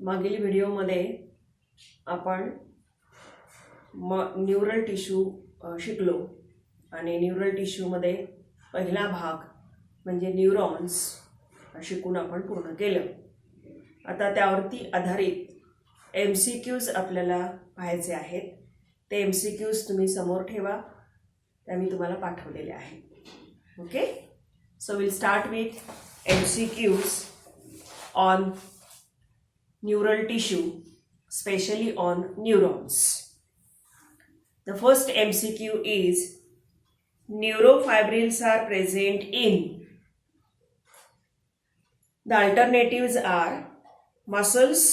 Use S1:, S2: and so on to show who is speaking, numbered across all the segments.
S1: मागील व्हिडिओमध्ये आपण न्यूरल टिश्यू शिकलो आणि न्यूरल टिश्यूमध्ये पहिला भाग म्हणजे न्यूरॉन्स शिकून आपण पूर्ण केलं. आता त्यावरती आधारित MCQs आपल्याला पाहायचे आहेत. ते MCQs तुम्ही समोर ठेवा, त्या मी तुम्हाला पाठवलेले आहेत. Okay, so will start with MCQs on neural tissue, especially on neurons. The first MCQ is neurofibrils are present in. The alternatives are muscles,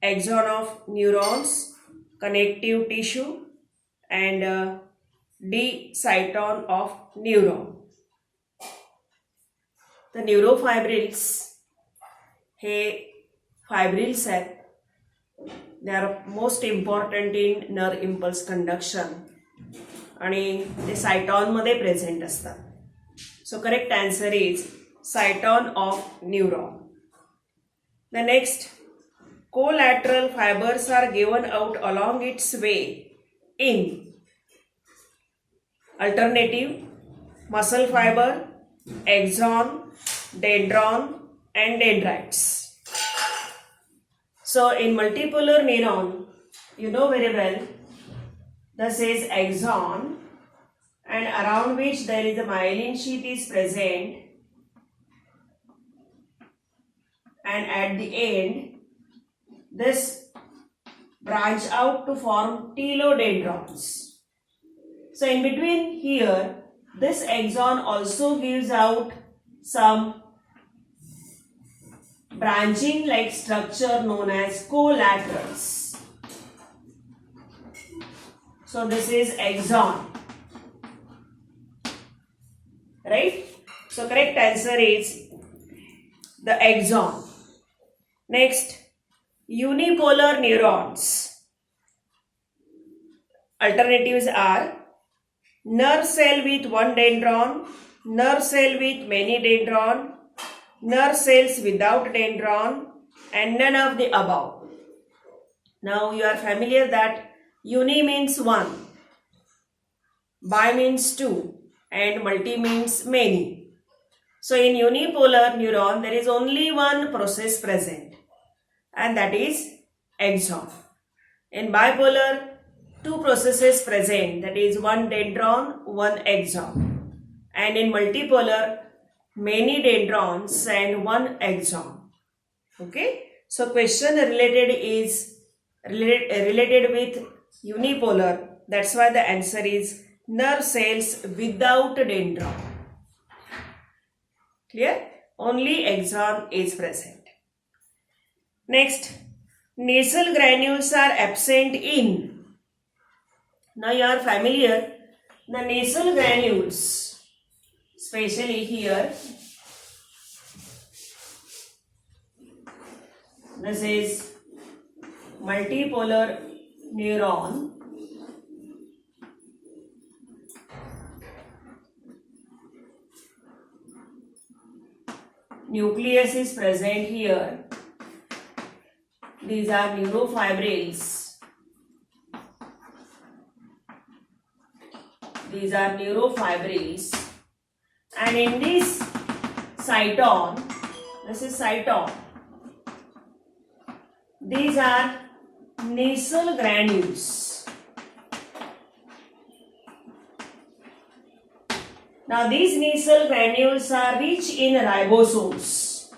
S1: axon of neurons, connective tissue, and D cyton of neuron. The neurofibrils हे fibrils आहेत. They are most important in nerve impulse conduction आणि ते सायटॉन मध्ये present असतात. So correct answer is cyton of neuron. The next, collateral fibres are given out along its way in. Alternative muscle fibre, axon, dendron and dendrites. So in multipolar neuron, you know very well, this is axon, and around which there is a myelin sheath is present, and at the end this branch out to form telodendrons. So in between here, this axon also gives out some branching like structure known as collaterals. So this is axon, right? So correct answer is the axon. Next, unipolar neurons. Alternatives are nerve cell with one dendron, nerve cell with many dendron, nerve cells without dendron, and none of the above. Now you are familiar that uni means one, bi means two, and multi means many. So in unipolar neuron there is only one process present, and that is axon. In bipolar, two processes present, that is one dendron, one axon. And in multipolar, many dendrons and one axon. Okay, so question related with unipolar. That's why the answer is nerve cells without dendron. Clear? Only axon is present. Next, nasal granules are absent in. Now you are familiar, the nasal granules, especially here, this is multipolar neuron. Nucleus is present here. These are neurofibrils. These are neurofibrils. And in this cyton, this is cyton, these are nasal granules. Now these nasal granules are rich in ribosomes.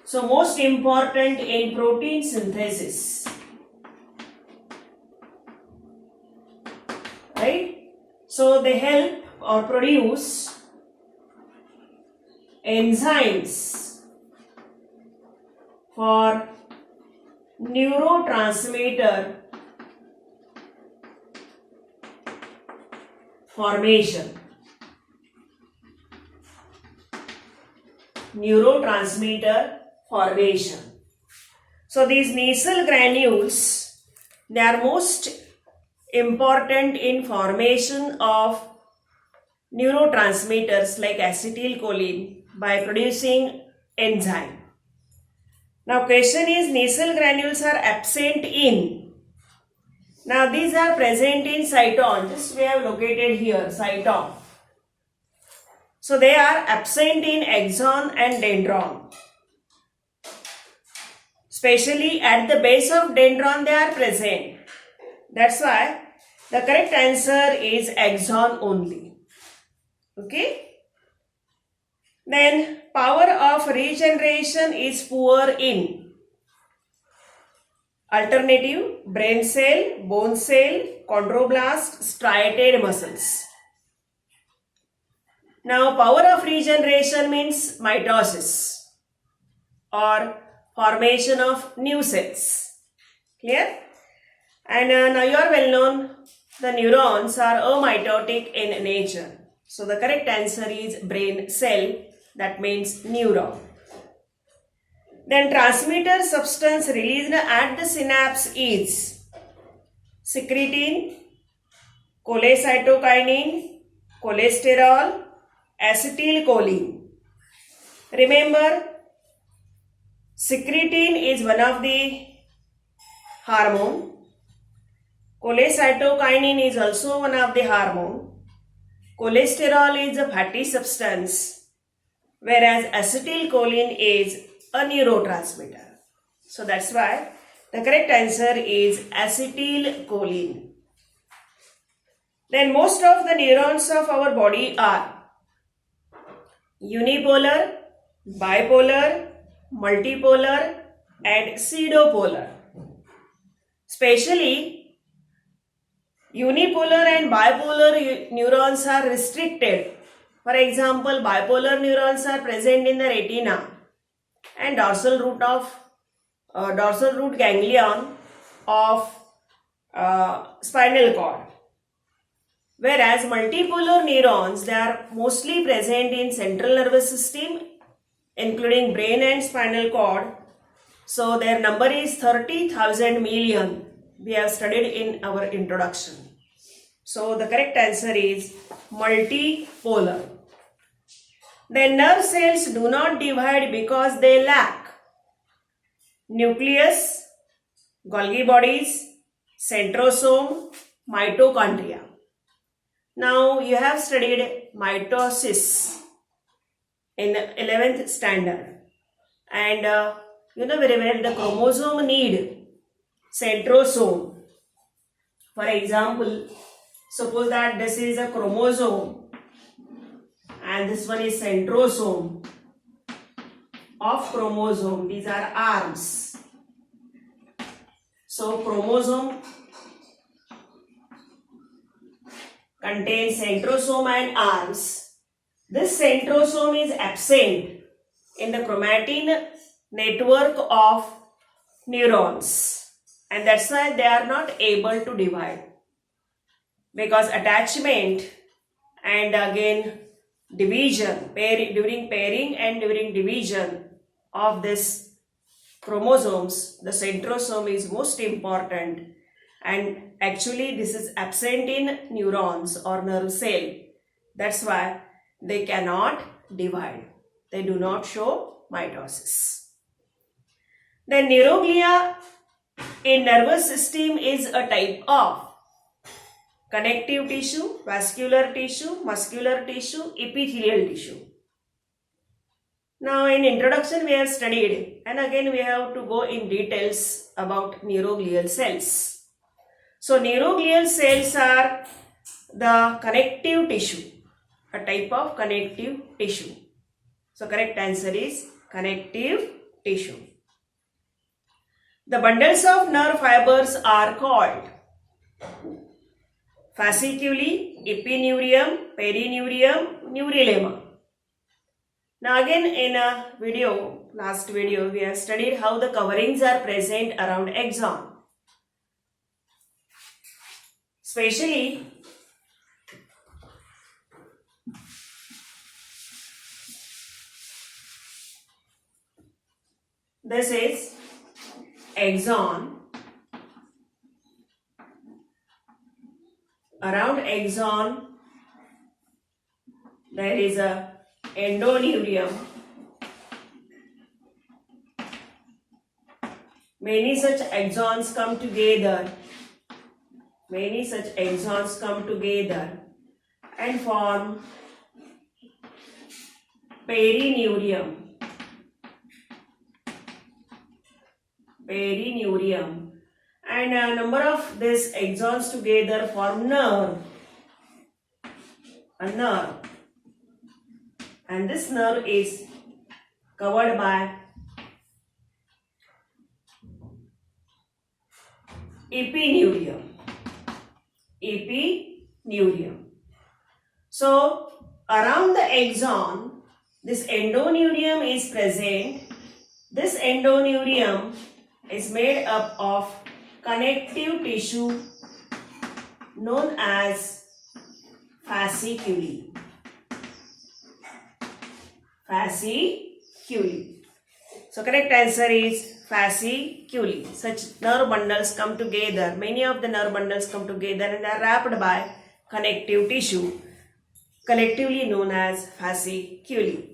S1: So most important in protein synthesis. Right? So they help or produce enzymes for neurotransmitter formation. Neurotransmitter formation. So these nasal granules, they are most important in formation of neurotransmitters like acetylcholine by producing enzyme. Now question is, nasal granules are absent in. Now these are present in cyton. Just we have located here cyton. So they are absent in axon and dendron. Especially at the base of dendron they are present. That's why the correct answer is axon only. Okay. Then power of regeneration is poor in. Alternative: brain cell, bone cell, chondroblast, striated muscles. Now power of regeneration means mitosis or formation of new cells. Clear? And now you are well known, the neurons are amitotic in nature. So the correct answer is brain cell, that means neuron. Then transmitter substance released at the synapse is secretin, cholecytokinin, cholesterol, acetylcholine. Remember, secretin is one of the hormone. Cholecytokinin is also one of the hormone. Cholesterol is a fatty substance, whereas acetylcholine is a neurotransmitter. So that's why the correct answer is acetylcholine. Then most of the neurons of our body are unipolar, bipolar, multipolar and pseudopolar. Especially unipolar and bipolar neurons are restricted. For example, bipolar neurons are present in the retina and dorsal root ganglion of spinal cord. Whereas multipolar neurons, they are mostly present in central nervous system, including brain and spinal cord. So their number is 30,000 million. We have studied in our introduction. So the correct answer is multipolar. Then nerve cells do not divide because they lack nucleus, Golgi bodies, centrosome, mitochondria. Now you have studied mitosis in 11th standard, and you know very well the chromosome need centrosome. For example, suppose that this is a chromosome and this one is centrosome of chromosome. These are arms. So chromosome contains centrosome and arms. This centrosome is absent in the chromatin network of neurons, and that's why they are not able to divide, because attachment and again division, during pairing and during division of this chromosomes, the centrosome is most important, and actually this is absent in neurons or nerve cell. That's why they cannot divide. They do not show mitosis. Then neuroglia in nervous system is a type of connective tissue, vascular tissue, muscular tissue, epithelial tissue. Now in introduction we have studied, and again we have to go in details about neuroglial cells. So neuroglial cells are the connective tissue, a type of connective tissue. So correct answer is connective tissue. The bundles of nerve fibers are called fasciculi, epineurium, perineurium, neurilemma. Now again in a video, last video, we have studied how the coverings are present around axon. Especially this is axon. Around axon there is a endoneurium, Many such axons come together. Many such axons come together and form perineurium. Perineurium. And a number of these axons together form nerve. A nerve. And this nerve is covered by epineurium. Epineurium. So, around the axon, this endoneurium is present. This endoneurium is made up of connective tissue known as fasciculi. Fasciculi. So correct answer is fasciculi. Such nerve bundles come together. Many of the nerve bundles come together and are wrapped by connective tissue, collectively known as fasciculi.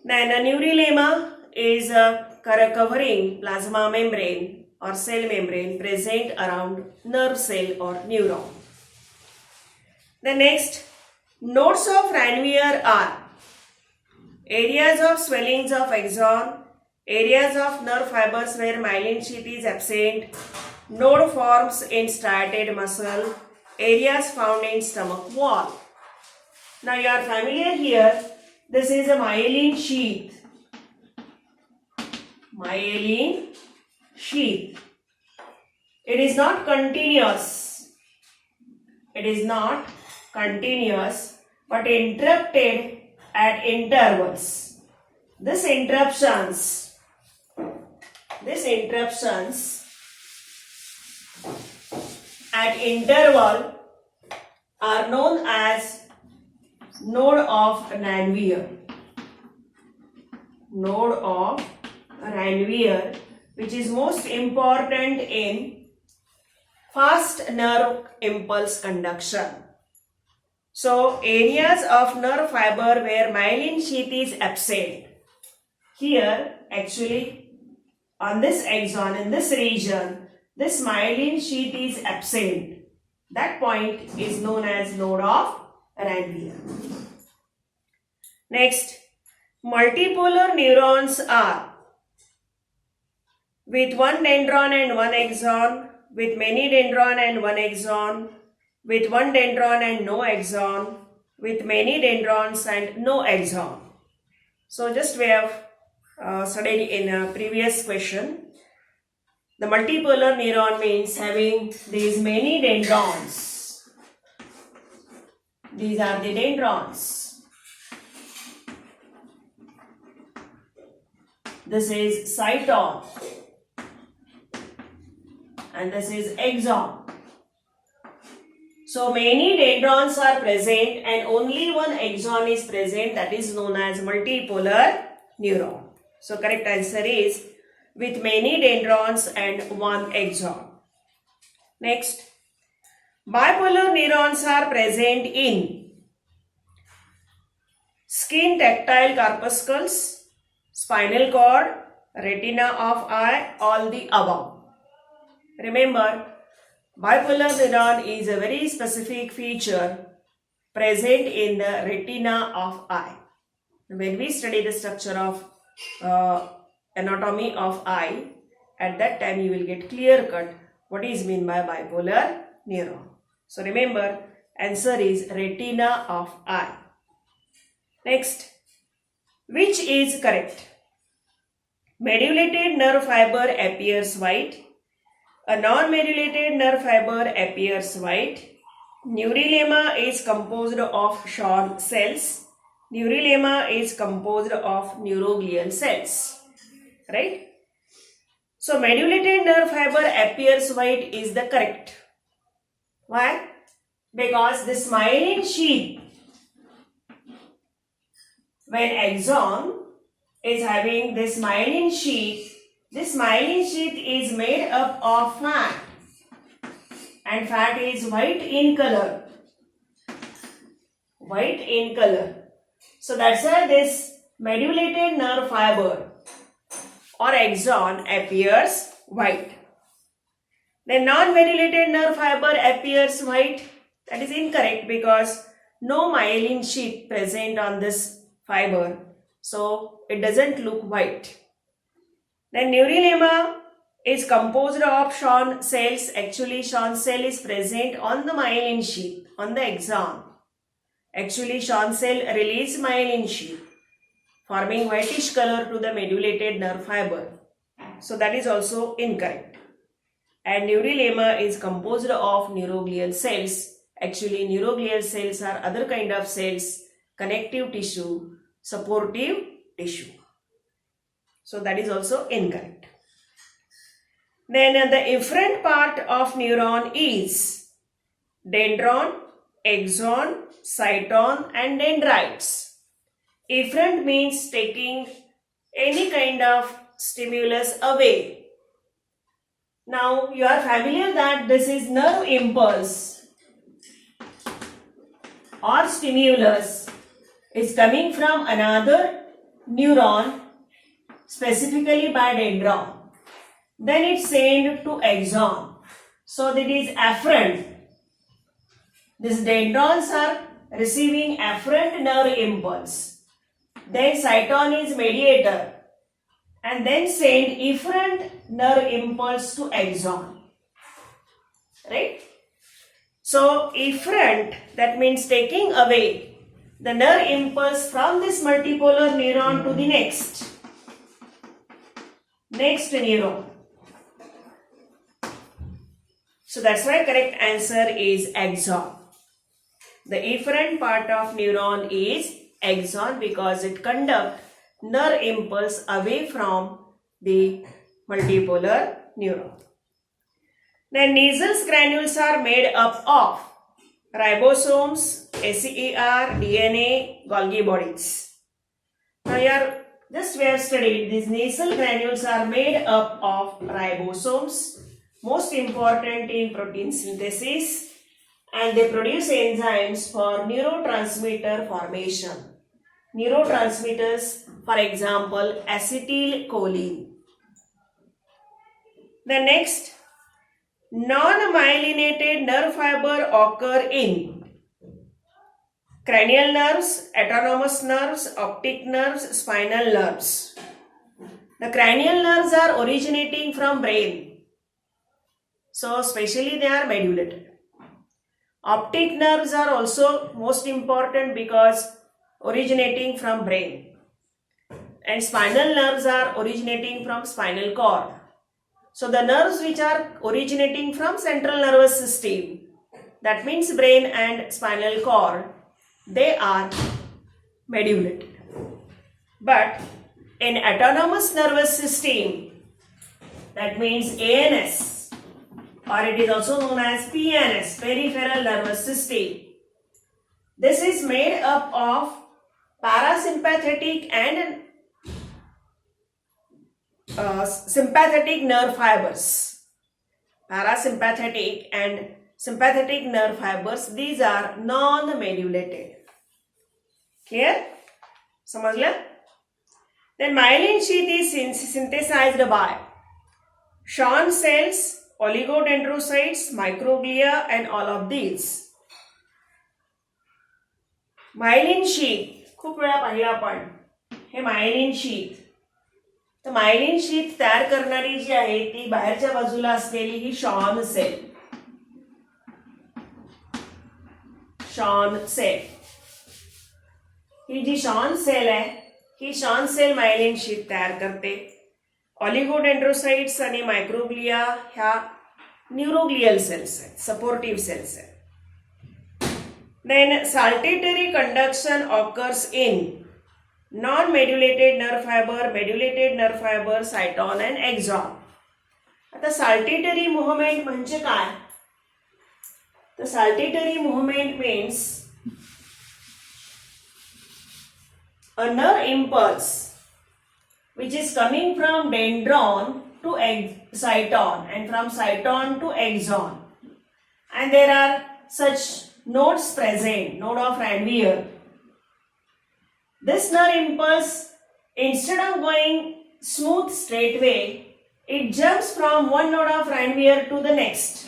S1: Then a neurilemma is a covering plasma membrane or cell membrane present around nerve cell or neuron. The next, nodes of Ranvier are areas of swellings of axon, areas of nerve fibers where myelin sheath is absent, node forms in striated muscle, areas found in stomach wall. Now you are familiar here, this is a myelin sheath. Myelin sheath. It is not continuous. It is not continuous but interrupted at intervals. These interruptions at interval are known as node of Ranvier. Node of Ranvier, which is most important in fast nerve impulse conduction. So, areas of nerve fiber where myelin sheath is absent. Here, actually, on this axon, in this region, this myelin sheath is absent. That point is known as node of Ranvier. Next, multipolar neurons are with one dendron and one axon, with many dendron and one axon, with one dendron and no axon, with many dendrons and no axon. So just we have studied in a previous question. The multipolar neuron means having these many dendrons. These are the dendrons. This is cyton. And this is axon. So many dendrons are present and only one axon is present, that is known as multipolar neuron. So correct answer is with many dendrons and one axon. Next, bipolar neurons are present in skin tactile corpuscles, spinal cord, retina of eye, all the above. Remember, bipolar neuron is a very specific feature present in the retina of eye. When we study the structure of anatomy of eye, at that time you will get clear cut what is meant by bipolar neuron. So remember, answer is retina of eye. Next, which is correct? Medulated nerve fiber appears white. A non-medulated nerve fiber appears white. Neurilemma is composed of Schwann cells. Neurilemma is composed of neuroglial cells. Right? So, medulated nerve fiber appears white is the correct. Why? Because this myelin sheath, when axon is having this myelin sheath is made up of fat, and fat is white in color. White in color. So that's why this medulated nerve fiber or axon appears white. The non-medulated nerve fiber appears white. That is incorrect because no myelin sheath present on this fiber, so it doesn't look white. Then neurilemma is composed of Schwann cells. Actually, Schwann cell is present on the myelin sheath, on the axon. Actually, Schwann cell release myelin sheath, forming whitish color to the medulated nerve fiber. So that is also incorrect. And neurilemma is composed of neuroglial cells. Actually, neuroglial cells are other kind of cells, connective tissue, supportive tissue. So that is also incorrect. Then the efferent part of neuron is dendron, axon, cyton and dendrites. Efferent means taking any kind of stimulus away. Now you are familiar that this is nerve impulse or stimulus is coming from another neuron, specifically by dendron. Then it's sent to axon. So that is afferent. These dendrons are receiving afferent nerve impulse. Then cyton is mediator. And then send efferent nerve impulse to axon. Right? So efferent, that means taking away the nerve impulse from this multipolar neuron to the next neuron. So that's why correct answer is axon. The efferent part of neuron is axon because it conducts nerve impulse away from the multipolar neuron. Then Nissl granules are made up of ribosomes, ACER, DNA, Golgi bodies. Now here, just we have studied these Nissl granules are made up of ribosomes, most important in protein synthesis, and they produce enzymes for neurotransmitter formation. Neurotransmitters, for example, acetylcholine. The next, non-myelinated nerve fiber occur in cranial nerves, autonomous nerves, optic nerves, spinal nerves. The cranial nerves are originating from brain. So, especially they are medulated. Optic nerves are also most important because originating from brain, and spinal nerves are originating from spinal cord. So the nerves which are originating from central nervous system, that means brain and spinal cord, they are medulated. But in autonomous nervous system, that means ANS, or it is also known as PNS, peripheral nervous system. This is made up of parasympathetic and sympathetic nerve fibers. Parasympathetic and sympathetic nerve fibers, these are non-medulated. Clear? समझला? Then myelin sheath is synthesized by Schwann cells, oligodendrocytes, microglia and all of these. Myelin sheath खूप वेळा पाहिला आपण हे myelin sheath. तर myelin sheath तयार करणारी जी आहे ती बाहेरच्या बाजूला असलेली ही शॉन सेल. शॉन सेल ही जी शॉन सेल आहे ही शॉन सेल मायलिन शीथ तयार करते. ऑलिगोडेंड्रोसाइट्स आणि मायक्रोग्लिया ह्या न्यूरोग्लियल सेल्स आहेत, सपोर्टिव्ह सेल्स आहेत. Then saltatory conduction occurs in non-medulated nerve fiber, medulated nerve fiber, cyton and axon. आता saltatory movement म्हणजे काय? The saltatory movement means a nerve impulse which is coming from dendron to cyton and from cyton to axon, and there are such nodes present, node of Ranvier. This nerve impulse, instead of going smooth straight way, it jumps from one node of Ranvier to the next.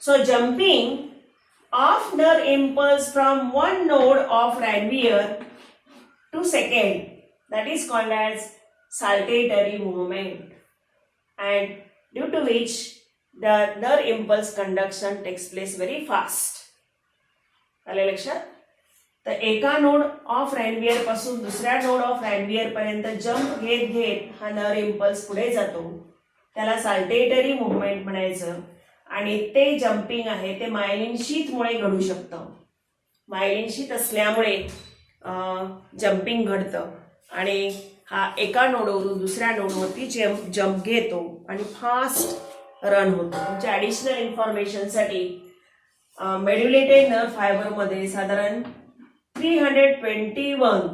S1: So jumping of nerve impulse from one node of Ranvier to second, that is called as saltatory movement, and due to which the nerve impulse conduction takes place very fast. आले लक्षात? तर एका node of रॅनवियर पासून दुसऱ्या node of रॅनवियर पर्यंत jump घेत घेत हा नर्व इम्पल्स पुढे जातो, त्याला साल्टेटरी मुवमेंट म्हणायचं. आणि ते जंपिंग आहे ते मायलिन शीथ मुळे घडू शकतं. मायलिन शीथ असल्यामुळे जंपिंग घडतं आणि हा एका नोडवरून दुसऱ्या नोडवरती जंप घेतो आणि फास्ट रन होतो. तुमच्या ॲडिशनल इन्फॉर्मेशनसाठी मेड्युलेटेड नर्व फायबरमध्ये साधारण 321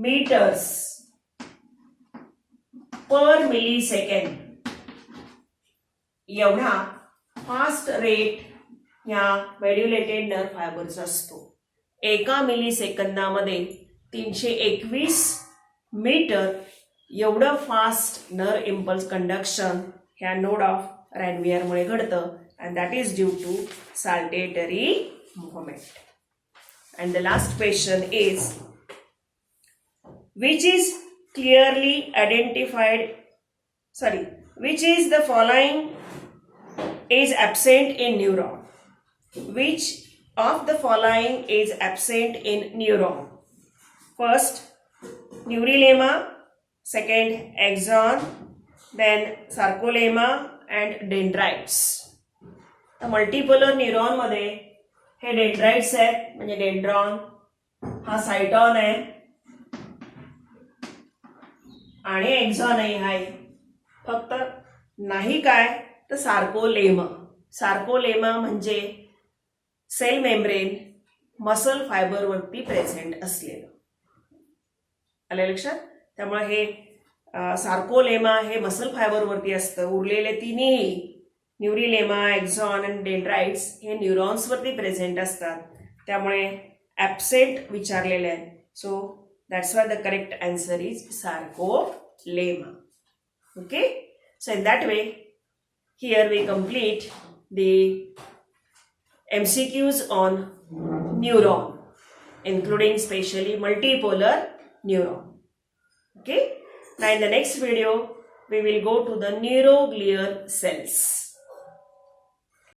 S1: मीटर्स पर मिलीसेकंड एवढा फास्ट रेट या मेड्युलेटेड नर्व फायबरचा असतो. एका मिलीसेकंदामध्ये 321 मीटर एवढं फास्ट नर्व इम्पल्स कंडक्शन ह्या नोड ऑफ रॅनवियरमुळे घडतं, and that is due to saltatory movement. And the last question is, which is the following is absent in neuron? Which of the following is absent in neuron? First, neurilemma, second, axon, then sarcolemma and dendrites. Multipolar neuron मध्ये हे dendrites आहेत, म्हणजे dendron हा सायटॉन आहे आणि एक्झॉनही आहे. फक्त नाही काय तर सार्कोलेमा. सार्कोलेमा म्हणजे सेल मेम्ब्रेन मसल फायबरवरती प्रेझेंट असलेलं. आलं लक्षात? त्यामुळे हे सार्कोलेमा हे मसल फायबरवरती असतं. उरलेले तिन्ही न्यूरिलेमा, एक्झॉन आणि डेंड्राइट्स हे न्यूरॉन्सवरती प्रेझेंट असतात. त्यामुळे ॲब्सेंट विचारलेले आहेत. So that's why the correct answer is sarcolemma. Okay, so in that way here we complete the MCQs on neuron, including specially multipolar neuron. Okay, now in the next video we will go to the neuroglial cells.